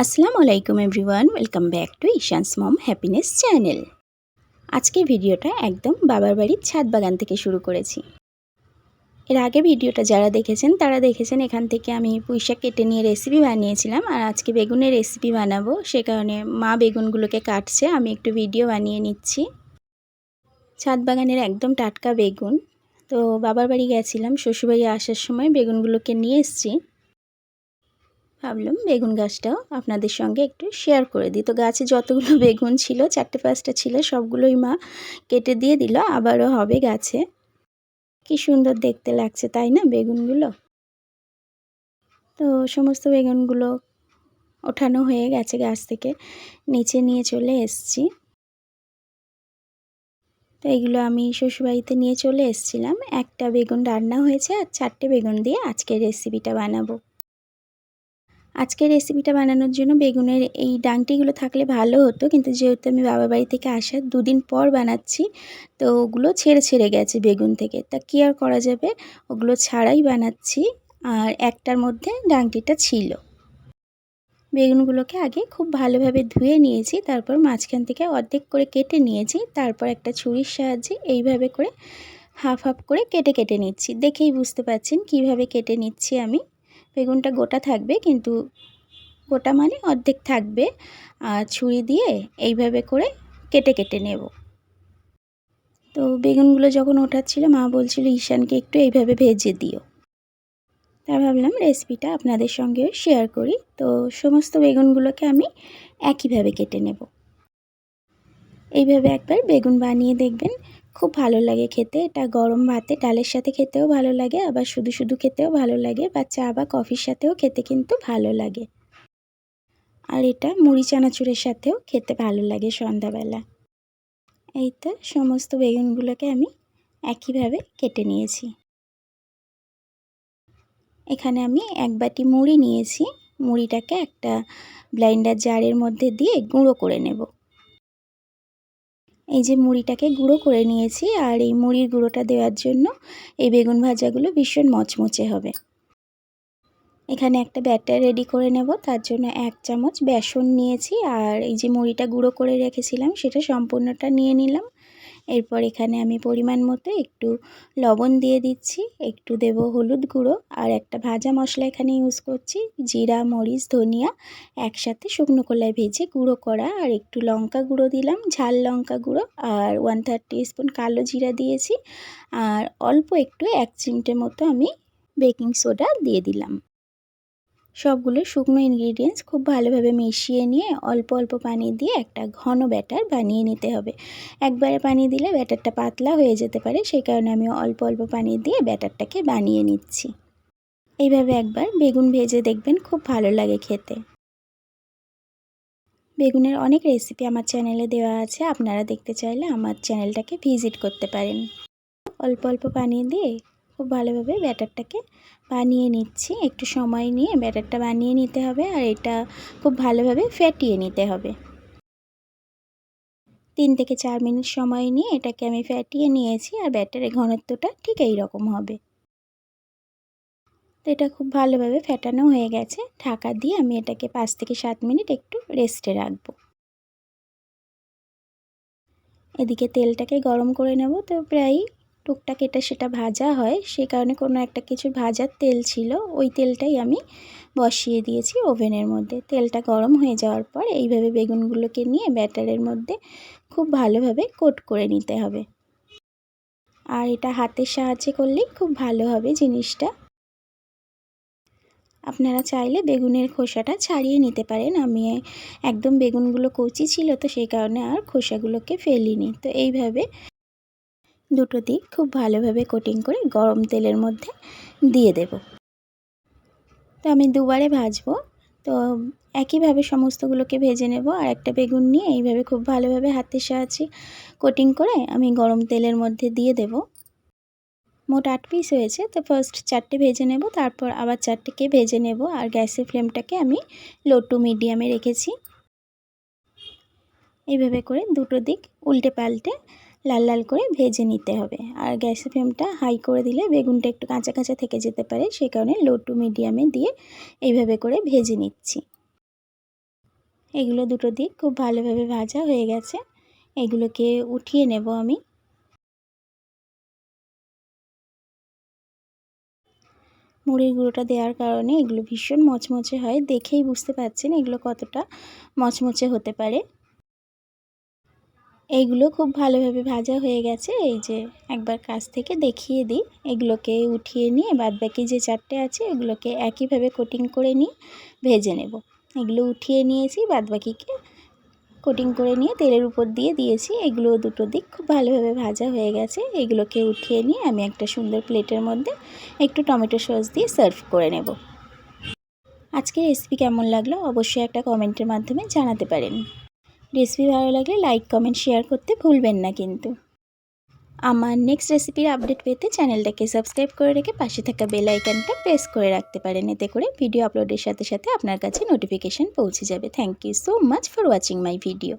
আসসালামু আলাইকুম everyone, welcome back to Ishan's mom happiness channel. আজকের ভিডিওটা একদম বাবার বাড়ির ছাদ বাগান থেকে শুরু করেছি। এর আগে ভিডিওটা যারা দেখেছেন তারা দেখেছেন এখান থেকে আমি পুঁইশাক কেটে নিয়ে রেসিপি বানিয়েছিলাম, আর আজকে বেগুনের রেসিপি বানাবো। সে কারণে মা বেগুনগুলোকে কাটছে, আমি একটু ভিডিও বানিয়ে নিচ্ছি। ছাদ বাগানের একদম টাটকা বেগুন। তো বাবার বাড়ি গেছিলাম, শ্বশুরবাড়ি আসার সময় বেগুনগুলোকে নিয়ে এসেছি। ভাবলাম বেগুন গাছটাও আপনাদের সঙ্গে একটু শেয়ার করে দিই। তো গাছে যতগুলো বেগুন ছিল, 4-5টা ছিল, সবগুলোই মা কেটে দিয়ে দিল। আবারও হবে গাছে। কি সুন্দর দেখতে লাগছে তাই না বেগুনগুলো? তো সমস্ত বেগুনগুলো ওঠানো হয়ে গেছে গাছ থেকে, নিচে নিয়ে চলে এসেছি। তো এগুলো আমি শ্বশুরবাড়িতে নিয়ে চলে এসেছিলাম। একটা বেগুন রান্না হয়েছে আর 4টে বেগুন দিয়ে আজকের রেসিপিটা বানাবো। আজকের রেসিপিটা বানানোর জন্য বেগুনের এই ডাঁটিগুলো থাকলে ভালো হতো, কিন্তু যেহেতু আমি বাবার বাড়ি থেকে আসার 2 দিন পর বানাচ্ছি, তো ওগুলো ছেড়ে ছেড়ে গেছে বেগুন থেকে। তা কী আর করা যাবে, ওগুলো ছাড়াই বানাচ্ছি। আর একটার মধ্যে ডাঁটিটা ছিল। বেগুনগুলোকে আগে খুব ভালোভাবে ধুয়ে নিয়েছি, তারপর মাঝখান থেকে অর্ধেক করে কেটে নিয়েছি। তারপর একটা ছুরির সাহায্যে এইভাবে করে হাফ হাফ করে কেটে কেটে নিচ্ছি। দেখেই বুঝতে পারছেন কিভাবে কেটে নিচ্ছি আমি। বেগুনটা গোটা থাকবে, কিন্তু গোটা মানে অর্ধেক থাকবে। আর ছুরি দিয়ে এইভাবে করে কেটে কেটে নেব। তো বেগুনগুলো যখন ওঠাচ্ছিল মা বলছিল ঈশানকে একটু এইভাবে ভেজে দিও। তাই ভাবলাম রেসিপিটা আপনাদের সঙ্গেও শেয়ার করি। তো সমস্ত বেগুনগুলোকে আমি একইভাবে কেটে নেব। এইভাবে একবার বেগুন বানিয়ে দেখবেন, খুব ভালো লাগে খেতে। এটা গরম ভাতে ডালের সাথে খেতেও ভালো লাগে, আবার শুধু শুধু খেতেও ভালো লাগে, বা চা বা কফির সাথেও খেতে কিন্তু ভালো লাগে। আর এটা মুড়ি চানাচুরের সাথেও খেতে ভালো লাগে সন্ধ্যাবেলা। এই তো সমস্ত বেগুনগুলোকে আমি একইভাবে কেটে নিয়েছি। এখানে আমি 1 বাটি মুড়ি নিয়েছি। মুড়িটাকে একটা ব্লেন্ডার জারের মধ্যে দিয়ে গুঁড়ো করে নেব। এই যে মুড়িটাকে গুঁড়ো করে নিয়েছি, আর এই মুড়ির গুঁড়োটা দেওয়ার জন্য এই বেগুন ভাজাগুলো ভীষণ মচমচে হবে। এখানে একটা ব্যাটার রেডি করে নেব। তার জন্য 1 চামচ বেসন নিয়েছি, আর এই যে মুড়িটা গুঁড়ো করে রেখেছিলাম সেটা সম্পূর্ণটা নিয়ে নিলাম। এরপর এখানে আমি পরিমাণ মতো একটু লবণ দিয়ে দিচ্ছি, একটু দেব হলুদ গুঁড়ো, আর একটা ভাজা মশলা এখানে ইউজ করছি, জিরা, মরিচ, ধনিয়া একসাথে শুকনো খোলায় ভেজে গুঁড়ো করা, আর একটু লঙ্কা গুঁড়ো দিলাম, ঝাল লঙ্কা গুঁড়ো, আর 1/3 টিস্পুন কালো জিরা দিয়েছি, আর অল্প একটু 1 চিমটে মতো আমি বেকিং সোডা দিয়ে দিলাম। সবগুলো শুকনো ইনগ্রিডিয়েন্টস খুব ভালোভাবে মিশিয়ে নিয়ে অল্প অল্প পানি দিয়ে একটা ঘন ব্যাটার বানিয়ে নিতে হবে। একবারে পানি দিলে ব্যাটারটা পাতলা হয়ে যেতে পারে, সেই কারণে আমি অল্প অল্প পানি দিয়ে ব্যাটারটাকে বানিয়ে নিচ্ছি। এইভাবে একবার বেগুন ভেজে দেখবেন, খুব ভালো লাগে খেতে। বেগুনের অনেক রেসিপি আমার চ্যানেলে দেওয়া আছে, আপনারা দেখতে চাইলে আমার চ্যানেলটাকে ভিজিট করতে পারেন। অল্প অল্প পানি দিয়ে খুব ভালোভাবে ব্যাটারটাকে বানিয়ে নিচ্ছি। একটু সময় নিয়ে ব্যাটারটা বানিয়ে নিতে হবে, আর এটা খুব ভালোভাবে ফেটিয়ে নিতে হবে। 3 থেকে 4 মিনিট সময় নিয়ে এটাকে আমি ফেটিয়ে নিয়েছি, আর ব্যাটারের ঘনত্বটা ঠিক এই রকম হবে। তো এটা খুব ভালোভাবে ফেটানো হয়ে গেছে। ঢাকা দিয়ে আমি এটাকে 5 থেকে 7 মিনিট একটু রেস্টে রাখবো। এদিকে তেলটাকে গরম করে নেব। তো প্রায় টুকটাক এটা সেটা ভাজা হয়, সে কারণে কোনো একটা কিছু ভাজার তেল ছিল, ওই তেলটাই আমি বসিয়ে দিয়েছি ওভেনের মধ্যে। তেলটা গরম হয়ে যাওয়ার পর এইভাবে বেগুনগুলোকে নিয়ে ব্যাটারের মধ্যে খুব ভালোভাবে কোট করে নিতে হবে। আর এটা হাতের সাহায্যে করলেই খুব ভালো হবে জিনিসটা। আপনারা চাইলে বেগুনের খোসাটা ছাড়িয়ে নিতে পারেন। আমি একদম বেগুনগুলো কচি ছিল, তো সেই কারণে আর খোসাগুলোকে ফেলিনি। তো এইভাবে দুটো দিক খুব ভালোভাবে কোটিং করে গরম তেলের মধ্যে দিয়ে দেব। তো আমি দুবারে ভাজবো। তো একইভাবে সমস্তগুলোকে ভেজে নেব। আর একটা বেগুন নিয়ে এইভাবে খুব ভালোভাবে হাতের সাহায্যে কোটিং করে আমি গরম তেলের মধ্যে দিয়ে দেব। মোট 8 পিস হয়েছে। তো ফার্স্ট 4টে ভেজে নেব, তারপর আবার 4টেকে ভেজে নেব। আর গ্যাসের ফ্লেমটাকে আমি লো টু মিডিয়ামে রেখেছি। এইভাবে করে দুটো দিক উল্টে পাল্টে লাল লাল করে ভেজে নিতে হবে। আর গ্যাসের ফ্লেমটা হাই করে দিলে বেগুনটা একটু কাঁচা কাঁচা থেকে যেতে পারে, সেই কারণে লো টু মিডিয়ামে দিয়ে এইভাবে করে ভেজে নিচ্ছি। এগুলো দুটো দিক খুব ভালোভাবে ভাজা হয়ে গেছে। এগুলোকে উঠিয়ে নেব আমি। মুড়ির গুঁড়োটা দেওয়ার কারণে এগুলো ভীষণ মচমচে হয়, দেখেই বুঝতে পারছেন এগুলো কতটা মচমচে হতে পারে। এইগুলো খুব ভালোভাবে ভাজা হয়ে গেছে। এই যে একবার কাছ থেকে দেখিয়ে দিই, এগুলোকে উঠিয়ে নিয়ে বাদবাকি যে 4টে আছে এগুলোকে একইভাবে কোটিং করে নিয়ে ভেজে নেব। এগুলো উঠিয়ে নিয়েছি, বাদবাকিকে কোটিং করে নিয়ে তেলের উপর দিয়ে দিয়েছি। এগুলো দুটো দিক খুব ভালোভাবে ভাজা হয়ে গেছে। এগুলোকে উঠিয়ে নিয়ে আমি একটা সুন্দর প্লেটের মধ্যে একটু টমেটো সস দিয়ে সার্ভ করে নেব। আজকের রেসিপি কেমন লাগলো অবশ্যই একটা কমেন্টের মাধ্যমে জানাতে পারেন। রেসিপি ভালো লাগলে লাইক, কমেন্ট, শেয়ার করতে ভুলবেন না কিন্তু। আমার নেক্সট রেসিপির আপডেট পেতে চ্যানেলটাকে সাবস্ক্রাইব করে রেখে পাশে থাকা বেল আইকনটা প্রেস করে রাখতে পারেন। এতে করে ভিডিও আপলোডের সাথে সাথে আপনার কাছে নোটিফিকেশান পৌঁছে যাবে। Thank you so much for watching my video.